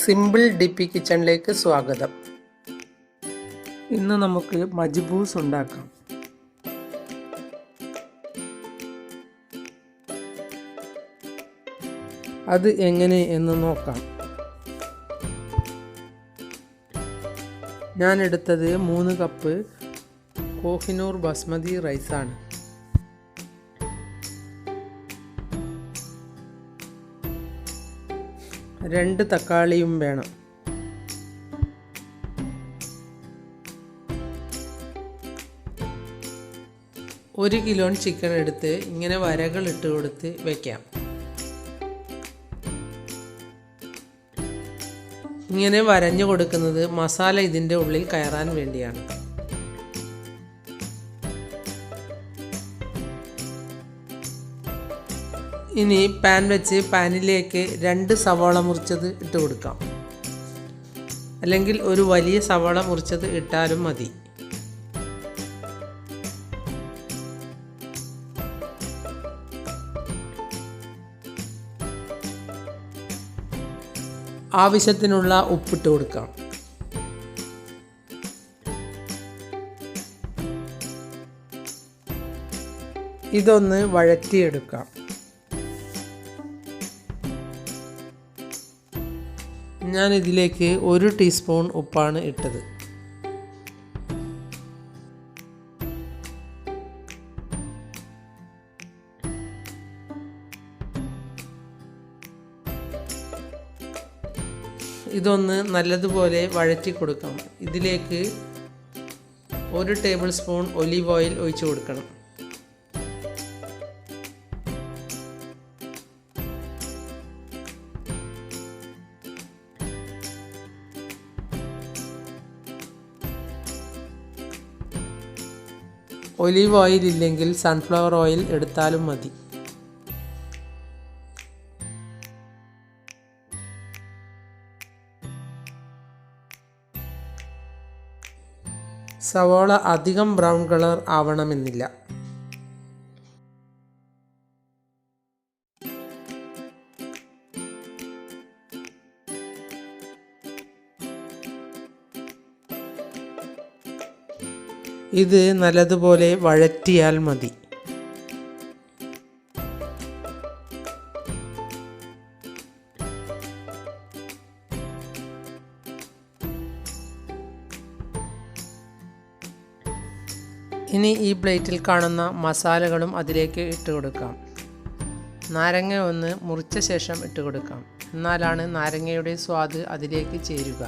Simple ഡിപ്പി കിച്ചണിലേക്ക് സ്വാഗതം. ഇന്ന് നമുക്ക് മജ്ബൂസ് ഉണ്ടാക്കാം. അത് എങ്ങനെ എന്ന് നോക്കാം. ഞാൻ എടുത്തത് 3 കപ്പ് കോഹിനൂർ ബസ്മതി റൈസാണ്. രണ്ട് തക്കാളിയും വേണം. ഒരു കിലോ ചിക്കൻ എടുത്ത് ഇങ്ങനെ വരകൾ ഇട്ട് കൊടുത്ത് വയ്ക്കാം. ഇങ്ങനെ വരഞ്ഞു കൊടുക്കുന്നത് മസാല ഇതിൻ്റെ ഉള്ളിൽ കയറാൻ വേണ്ടിയാണ്. ഇനി പാൻ വെച്ച് പാനിലേക്ക് 2 സവാള മുറിച്ചത് ഇട്ട് കൊടുക്കാം. അല്ലെങ്കിൽ ഒരു വലിയ സവാള മുറിച്ചത് ഇട്ടാലും മതി. ആവശ്യത്തിനുള്ള ഉപ്പിട്ട് കൊടുക്കാം. ഇതൊന്ന് വഴറ്റിയെടുക്കാം. ഞാൻ ഇതിലേക്ക് 1 ടീസ്പൂൺ ഉപ്പാണ് ഇട്ടത്. ഇതൊന്ന് നല്ലതുപോലെ വഴറ്റി കൊടുക്കാം. ഇതിലേക്ക് 1 ടേബിൾ സ്പൂൺ ഒലീവ് ഓയിൽ ഒഴിച്ചു കൊടുക്കണം. ഒലീവ് ഓയിൽ ഇല്ലെങ്കിൽ സൺഫ്ലവർ ഓയിൽ എടുത്താലും മതി. സവാള അധികം ബ്രൗൺ കളർ ആവണമെന്നില്ല. ഇത് നല്ലതുപോലെ വഴറ്റിയാൽ മതി. ഇനി ഈ പ്ലേറ്റിൽ കാണുന്ന മസാലകളും അതിലേക്ക് ഇട്ട് കൊടുക്കാം. നാരങ്ങ ഒന്ന് മുറിച്ച ശേഷം ഇട്ട് കൊടുക്കാം. എന്നാലാണ് നാരങ്ങയുടെ സ്വാദ് അതിലേക്ക് ചേരുക.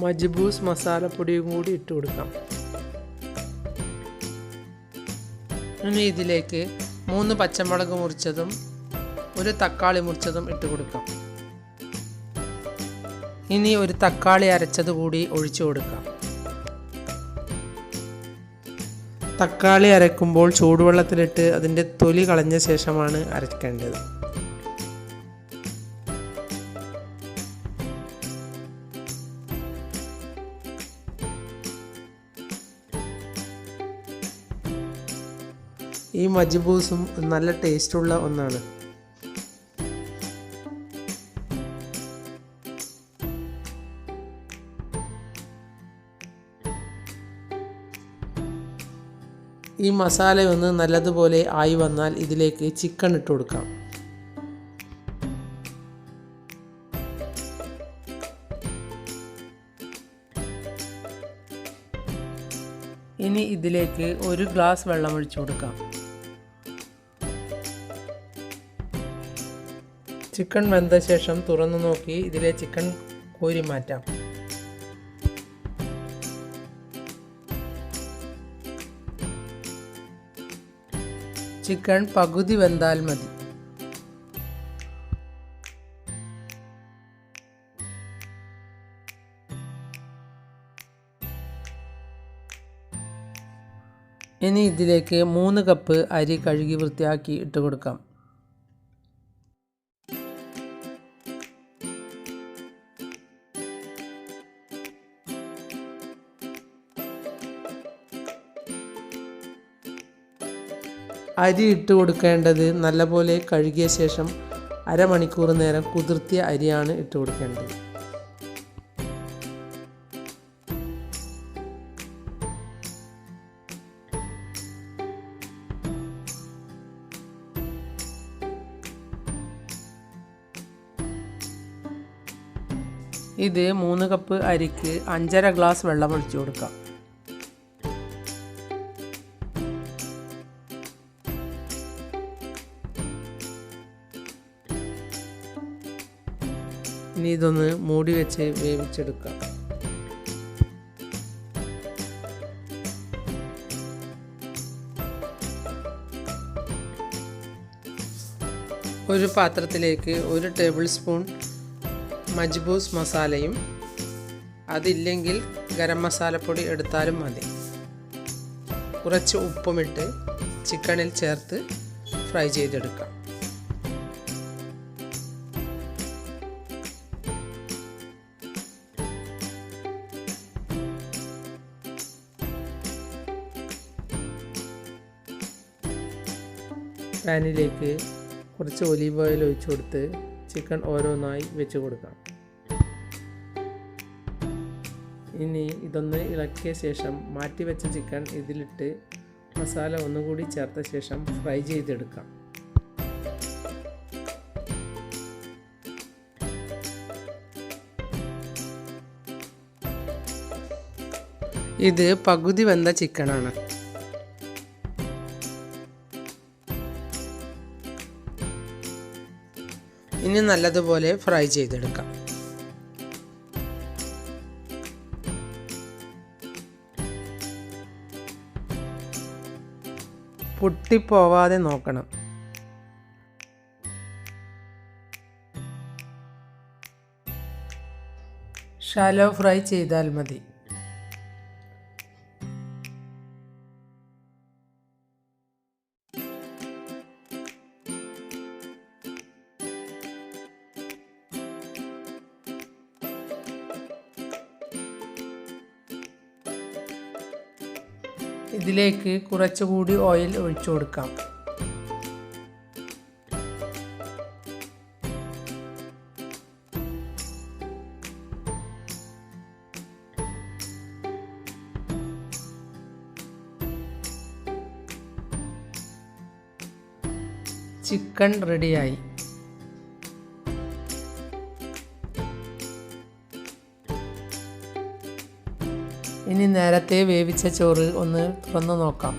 മജ്ബൂസ് മസാലപ്പൊടിയും കൂടി ഇട്ട് കൊടുക്കാം. ഇനി ഇതിലേക്ക് 3 പച്ചമുളക് മുറിച്ചതും 1 തക്കാളി മുറിച്ചതും ഇട്ട് കൊടുക്കാം. ഇനി 1 തക്കാളി അരച്ചത് കൂടി ഒഴിച്ചു കൊടുക്കാം. തക്കാളി അരക്കുമ്പോൾ ചൂടുവെള്ളത്തിലിട്ട് അതിൻ്റെ തൊലി കളഞ്ഞ ശേഷമാണ് അരക്കേണ്ടത്. ഈ മജ്ബൂസും നല്ല ടേസ്റ്റുള്ള ഒന്നാണ്. ഈ മസാലയൊന്ന് നല്ലതുപോലെ ആയി വന്നാൽ ഇതിലേക്ക് ചിക്കൻ ഇട്ട് കൊടുക്കാം. ഇനി ഇതിലേക്ക് 1 ഗ്ലാസ് വെള്ളം ഒഴിച്ചു കൊടുക്കാം. ചിക്കൻ വെന്ത ശേഷം തുറന്നു നോക്കി ഇതിലെ ചിക്കൻ കോരി മാറ്റാം. ചിക്കൻ പകുതി വെന്താൽ മതി. ഇനി ഇതിലേക്ക് 3 കപ്പ് അരി കഴുകി വൃത്തിയാക്കി ഇട്ട് കൊടുക്കാം. അരി ഇട്ട് കൊടുക്കേണ്ടത് നല്ലപോലെ കഴുകിയ ശേഷം അരമണിക്കൂർ നേരം കുതിർത്തിയ അരിയാണ് ഇട്ട് കൊടുക്കേണ്ടത്. ഇത് 3 കപ്പ് അരിക്ക് 5.5 ഗ്ലാസ് വെള്ളം ഒഴിച്ചു കൊടുക്കാം. ഇനി ഇതൊന്ന് മൂടി വെച്ച് വേവിച്ചെടുക്കാം. ഒരു പാത്രത്തിലേക്ക് 1 ടേബിൾ സ്പൂൺ മജ്ബൂസ് മസാലയും അതില്ലെങ്കിൽ ഗരം മസാലപ്പൊടി എടുത്താലും മതി. കുറച്ച് ഉപ്പുമിട്ട് ചിക്കനിൽ ചേർത്ത് ഫ്രൈ ചെയ്തെടുക്കാം. പാനിലേക്ക് കുറച്ച് ഒലീവ് ഓയിൽ ഒഴിച്ചു കൊടുത്ത് ചിക്കൻ ഓരോന്നായി വെച്ച് കൊടുക്കാം. ഇനി ഇതൊന്ന് ഇളക്കിയ ശേഷം മാറ്റി വെച്ച ചിക്കൻ ഇതിലിട്ട് മസാല ഒന്നുകൂടി ചേർത്ത ശേഷം ഫ്രൈ ചെയ്തെടുക്കാം. ഇത് പകുതി വെന്ത ചിക്കനാണ്. ഇനി നല്ലതുപോലെ ഫ്രൈ ചെയ്തെടുക്കാം. പൊട്ടിപ്പോവാതെ നോക്കണം. ഷാലോ ഫ്രൈ ചെയ്താൽ മതി. ഇതിലേക്ക് കുറച്ചുകൂടി ഓയിൽ ഒഴിച്ചു കൊടുക്കാം. ചിക്കൻ റെഡിയായി. ഇനി നേരത്തെ വേവിച്ച ചോറ് ഒന്ന് തുറന്നു നോക്കാം.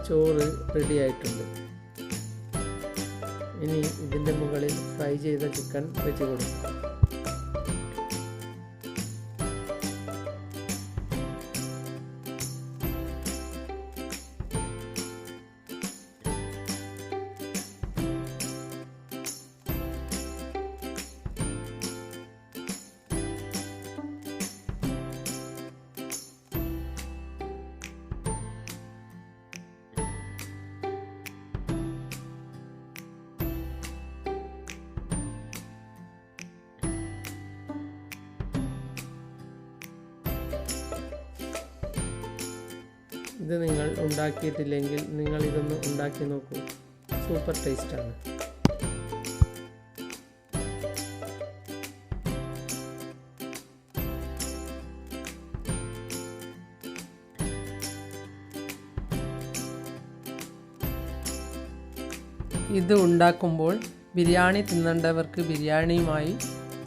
ചോറ് റെഡിയായിട്ടുണ്ട്. ഇനി ഇതിൻ്റെ മുകളിൽ ഫ്രൈ ചെയ്ത ചിക്കൻ വെച്ച് കൊടുക്കാം. ഇത് നിങ്ങൾ ഉണ്ടാക്കിയിട്ടില്ലെങ്കിൽ നിങ്ങൾ ഇതൊന്ന് ഉണ്ടാക്കി നോക്കൂ. സൂപ്പർ ടേസ്റ്റാണ്. ഇത് ഉണ്ടാക്കുമ്പോൾ ബിരിയാണി തിന്നേണ്ടവർക്ക് ബിരിയാണിയുമായി,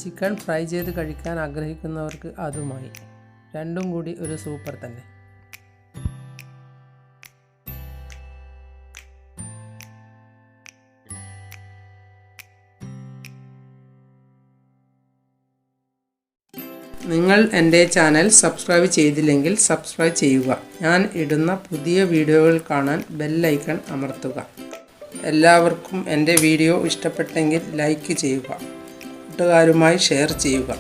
ചിക്കൻ ഫ്രൈ ചെയ്ത് കഴിക്കാൻ ആഗ്രഹിക്കുന്നവർക്ക് അതുമായി, രണ്ടും കൂടി ഒരു സൂപ്പർ തന്നെ. നിങ്ങൾ എൻ്റെ ചാനൽ സബ്സ്ക്രൈബ് ചെയ്തില്ലെങ്കിൽ സബ്സ്ക്രൈബ് ചെയ്യുക. ഞാൻ ഇടുന്ന പുതിയ വീഡിയോകൾ കാണാൻ ബെൽ ഐക്കൺ അമർത്തുക. എല്ലാവർക്കും എൻ്റെ വീഡിയോ ഇഷ്ടപ്പെട്ടെങ്കിൽ ലൈക്ക് ചെയ്യുക. കൂട്ടുകാരുമായി ഷെയർ ചെയ്യുക.